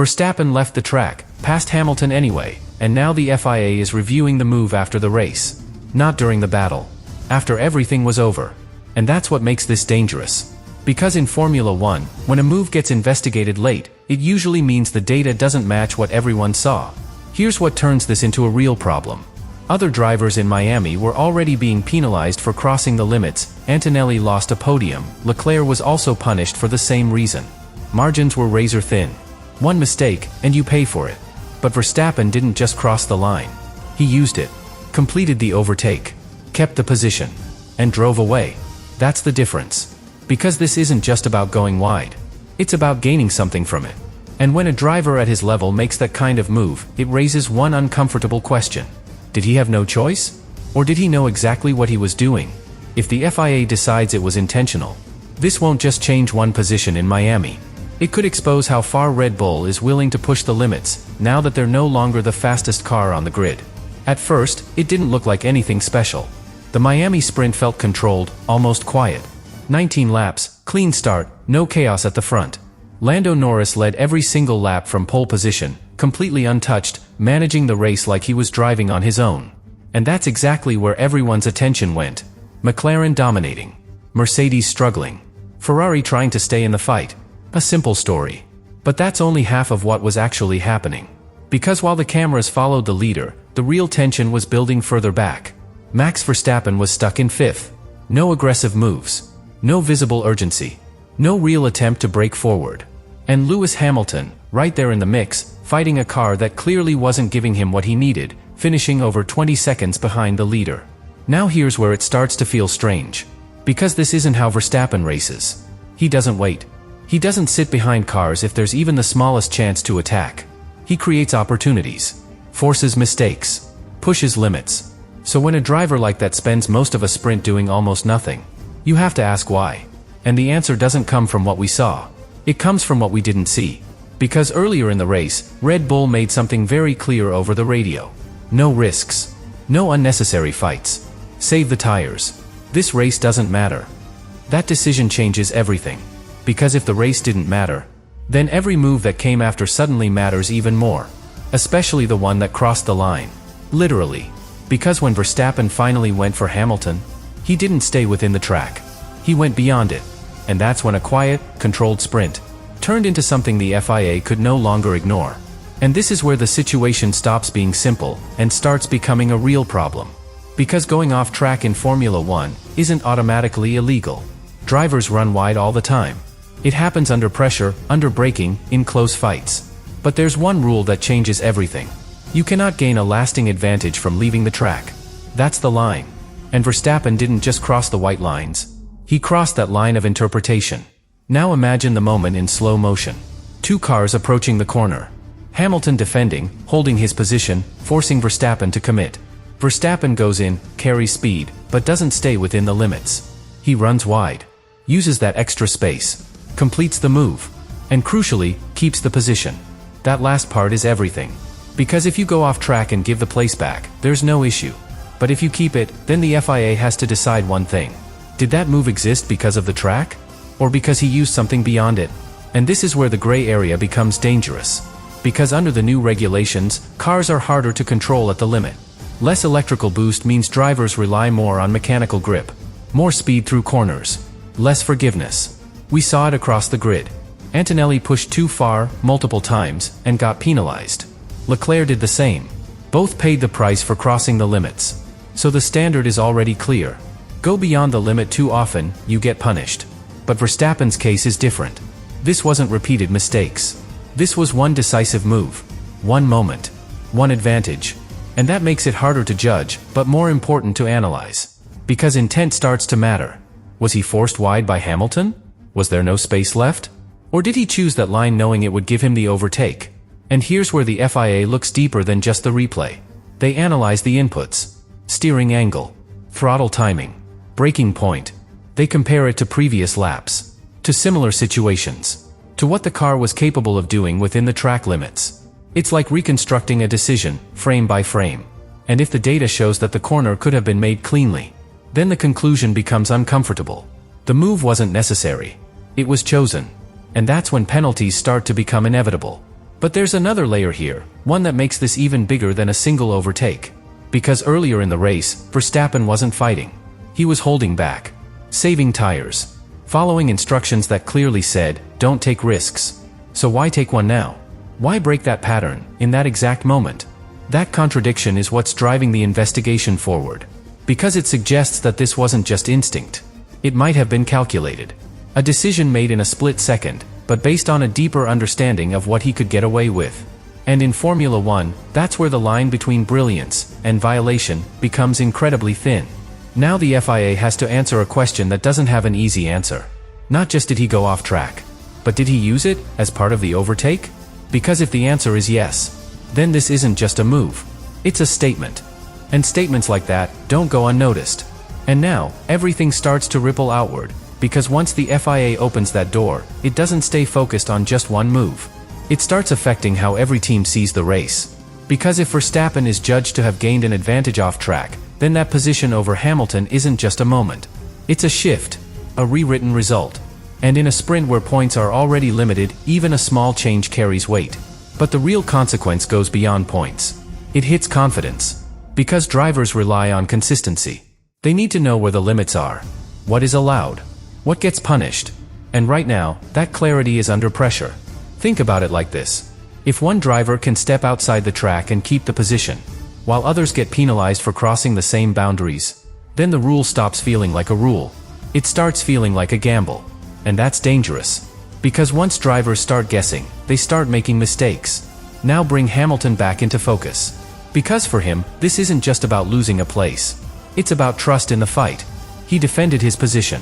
Verstappen left the track, past Hamilton anyway, and now the FIA is reviewing the move after the race. Not during the battle. After everything was over. And that's what makes this dangerous. Because in Formula 1, when a move gets investigated late, it usually means the data doesn't match what everyone saw. Here's what turns this into a real problem. Other drivers in Miami were already being penalized for crossing the limits. Antonelli lost a podium. Leclerc was also punished for the same reason. Margins were razor thin. One mistake, and you pay for it. But Verstappen didn't just cross the line. He used it, completed the overtake, kept the position, and drove away. That's the difference. Because this isn't just about going wide. It's about gaining something from it. And when a driver at his level makes that kind of move, it raises one uncomfortable question. Did he have no choice? Or did he know exactly what he was doing? If the FIA decides it was intentional, this won't just change one position in Miami. It could expose how far Red Bull is willing to push the limits, now that they're no longer the fastest car on the grid. At first, it didn't look like anything special. The Miami sprint felt controlled, almost quiet. 19 laps, clean start, no chaos at the front. Lando Norris led every single lap from pole position, completely untouched, managing the race like he was driving on his own. And that's exactly where everyone's attention went. McLaren dominating. Mercedes struggling. Ferrari trying to stay in the fight. A simple story. But that's only half of what was actually happening. Because while the cameras followed the leader, the real tension was building further back. Max Verstappen was stuck in fifth. No aggressive moves. No visible urgency. No real attempt to break forward. And Lewis Hamilton, right there in the mix, fighting a car that clearly wasn't giving him what he needed, finishing over 20 seconds behind the leader. Now here's where it starts to feel strange. Because this isn't how Verstappen races. He doesn't wait. He doesn't sit behind cars if there's even the smallest chance to attack. He creates opportunities, forces mistakes, pushes limits. So when a driver like that spends most of a sprint doing almost nothing, you have to ask why. And the answer doesn't come from what we saw. It comes from what we didn't see. Because earlier in the race, Red Bull made something very clear over the radio. No risks. No unnecessary fights. Save the tires. This race doesn't matter. That decision changes everything. Because if the race didn't matter, then every move that came after suddenly matters even more. Especially the one that crossed the line. Literally. Because when Verstappen finally went for Hamilton, he didn't stay within the track. He went beyond it. And that's when a quiet, controlled sprint turned into something the FIA could no longer ignore. And this is where the situation stops being simple and starts becoming a real problem. Because going off track in Formula 1 isn't automatically illegal. Drivers run wide all the time. It happens under pressure, under braking, in close fights. But there's one rule that changes everything. You cannot gain a lasting advantage from leaving the track. That's the line. And Verstappen didn't just cross the white lines. He crossed that line of interpretation. Now imagine the moment in slow motion. Two cars approaching the corner. Hamilton defending, holding his position, forcing Verstappen to commit. Verstappen goes in, carries speed, but doesn't stay within the limits. He runs wide. Uses that extra space. Completes the move. And crucially, keeps the position. That last part is everything. Because if you go off track and give the place back, there's no issue. But if you keep it, then the FIA has to decide one thing. Did that move exist because of the track? Or because he used something beyond it? And this is where the gray area becomes dangerous. Because under the new regulations, cars are harder to control at the limit. Less electrical boost means drivers rely more on mechanical grip. More speed through corners. Less forgiveness. We saw it across the grid. Antonelli pushed too far, multiple times, and got penalized. Leclerc did the same. Both paid the price for crossing the limits. So the standard is already clear. Go beyond the limit too often, you get punished. But Verstappen's case is different. This wasn't repeated mistakes. This was one decisive move. One moment. One advantage. And that makes it harder to judge, but more important to analyze. Because intent starts to matter. Was he forced wide by Hamilton? Was there no space left? Or did he choose that line knowing it would give him the overtake? And here's where the FIA looks deeper than just the replay. They analyze the inputs. Steering angle. Throttle timing. Braking point. They compare it to previous laps. To similar situations. To what the car was capable of doing within the track limits. It's like reconstructing a decision, frame by frame. And if the data shows that the corner could have been made cleanly, then the conclusion becomes uncomfortable. The move wasn't necessary. It was chosen. And that's when penalties start to become inevitable. But there's another layer here, one that makes this even bigger than a single overtake. Because earlier in the race, Verstappen wasn't fighting. He was holding back, saving tires, following instructions that clearly said, don't take risks. So why take one now? Why break that pattern, in that exact moment? That contradiction is what's driving the investigation forward. Because it suggests that this wasn't just instinct. It might have been calculated. A decision made in a split second, but based on a deeper understanding of what he could get away with. And in Formula One, that's where the line between brilliance and violation becomes incredibly thin. Now the FIA has to answer a question that doesn't have an easy answer. Not just did he go off track, but did he use it as part of the overtake? Because if the answer is yes, then this isn't just a move. It's a statement. And statements like that don't go unnoticed. And now, everything starts to ripple outward, because once the FIA opens that door, it doesn't stay focused on just one move. It starts affecting how every team sees the race. Because if Verstappen is judged to have gained an advantage off track, then that position over Hamilton isn't just a moment. It's a shift, a rewritten result. And in a sprint where points are already limited, even a small change carries weight. But the real consequence goes beyond points. It hits confidence. Because drivers rely on consistency. They need to know where the limits are. What is allowed? What gets punished? And right now, that clarity is under pressure. Think about it like this. If one driver can step outside the track and keep the position, while others get penalized for crossing the same boundaries, then the rule stops feeling like a rule. It starts feeling like a gamble. And that's dangerous. Because once drivers start guessing, they start making mistakes. Now bring Hamilton back into focus. Because for him, this isn't just about losing a place. It's about trust in the fight. He defended his position,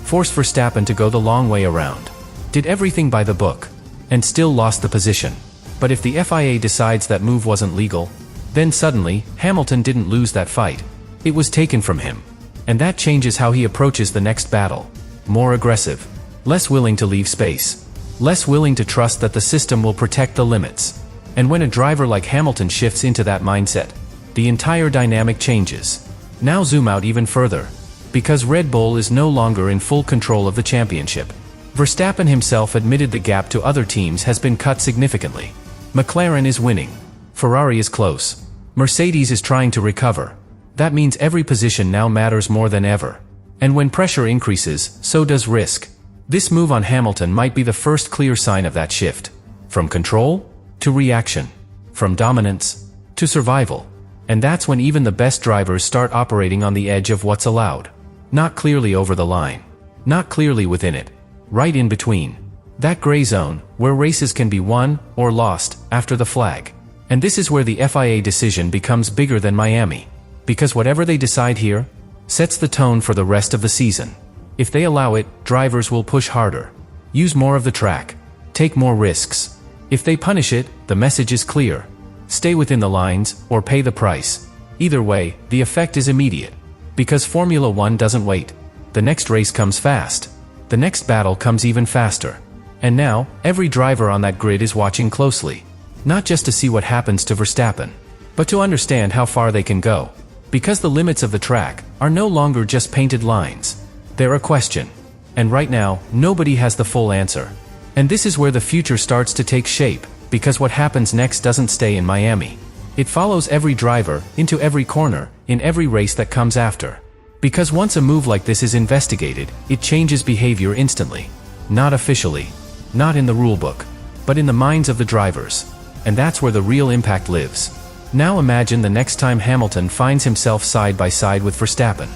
forced Verstappen to go the long way around, did everything by the book, and still lost the position. But if the FIA decides that move wasn't legal, then suddenly, Hamilton didn't lose that fight. It was taken from him. And that changes how he approaches the next battle. More aggressive, less willing to leave space, less willing to trust that the system will protect the limits. And when a driver like Hamilton shifts into that mindset, the entire dynamic changes. Now zoom out even further. Because Red Bull is no longer in full control of the championship. Verstappen himself admitted the gap to other teams has been cut significantly. McLaren is winning. Ferrari is close. Mercedes is trying to recover. That means every position now matters more than ever. And when pressure increases, so does risk. This move on Hamilton might be the first clear sign of that shift. From control to reaction, from dominance to survival. And that's when even the best drivers start operating on the edge of what's allowed. Not clearly over the line. Not clearly within it. Right in between. That gray zone, where races can be won or lost after the flag. And this is where the FIA decision becomes bigger than Miami. Because whatever they decide here, sets the tone for the rest of the season. If they allow it, drivers will push harder. Use more of the track. Take more risks. If they punish it, the message is clear. Stay within the lines, or pay the price. Either way, the effect is immediate. Because Formula One doesn't wait. The next race comes fast. The next battle comes even faster. And now, every driver on that grid is watching closely. Not just to see what happens to Verstappen, but to understand how far they can go. Because the limits of the track are no longer just painted lines. They're a question. And right now, nobody has the full answer. And this is where the future starts to take shape, because what happens next doesn't stay in Miami. It follows every driver, into every corner, in every race that comes after. Because once a move like this is investigated, it changes behavior instantly. Not officially. Not in the rulebook. But in the minds of the drivers. And that's where the real impact lives. Now imagine the next time Hamilton finds himself side by side with Verstappen.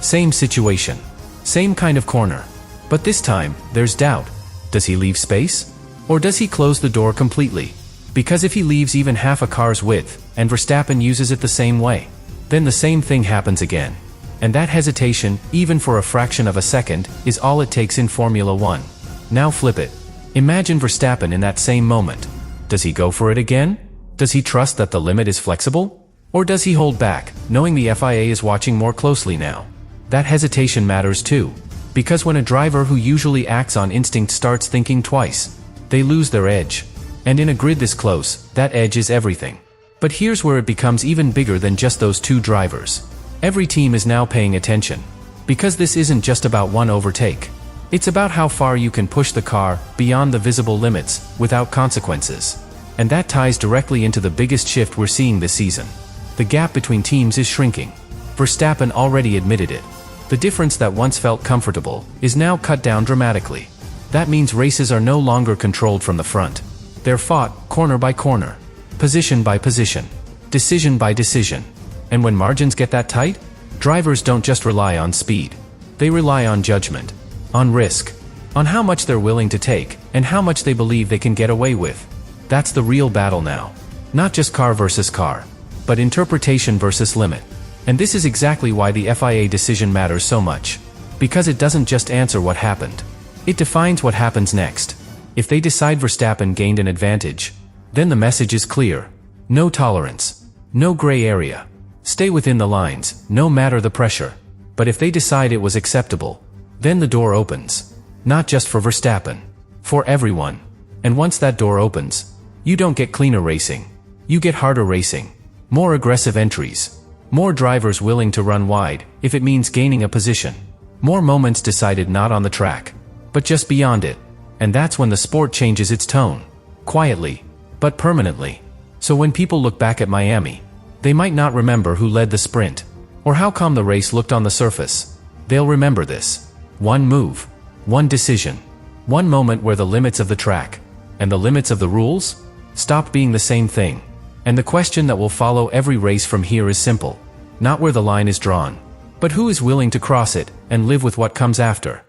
Same situation. Same kind of corner. But this time, there's doubt. Does he leave space? Or does he close the door completely? Because if he leaves even half a car's width, and Verstappen uses it the same way, then the same thing happens again. And that hesitation, even for a fraction of a second, is all it takes in Formula One. Now flip it. Imagine Verstappen in that same moment. Does he go for it again? Does he trust that the limit is flexible? Or does he hold back, knowing the FIA is watching more closely now? That hesitation matters too. Because when a driver who usually acts on instinct starts thinking twice, they lose their edge. And in a grid this close, that edge is everything. But here's where it becomes even bigger than just those two drivers. Every team is now paying attention. Because this isn't just about one overtake. It's about how far you can push the car beyond the visible limits without consequences. And that ties directly into the biggest shift we're seeing this season. The gap between teams is shrinking. Verstappen already admitted it. The difference that once felt comfortable is now cut down dramatically. That means races are no longer controlled from the front. They're fought corner by corner, position by position, decision by decision. And when margins get that tight, drivers don't just rely on speed. They rely on judgment, on risk, on how much they're willing to take, and how much they believe they can get away with. That's the real battle now. Not just car versus car, but interpretation versus limit. And this is exactly why the FIA decision matters so much. Because it doesn't just answer what happened. It defines what happens next. If they decide Verstappen gained an advantage, then the message is clear. No tolerance. No gray area. Stay within the lines, no matter the pressure. But if they decide it was acceptable, then the door opens. Not just for Verstappen. For everyone. And once that door opens, you don't get cleaner racing. You get harder racing. More aggressive entries. More drivers willing to run wide, if it means gaining a position. More moments decided not on the track, but just beyond it. And that's when the sport changes its tone. Quietly, but permanently. So when people look back at Miami, they might not remember who led the sprint, or how calm the race looked on the surface. They'll remember this. One move. One decision. One moment where the limits of the track, and the limits of the rules, stopped being the same thing. And the question that will follow every race from here is simple. Not where the line is drawn, but who is willing to cross it, and live with what comes after.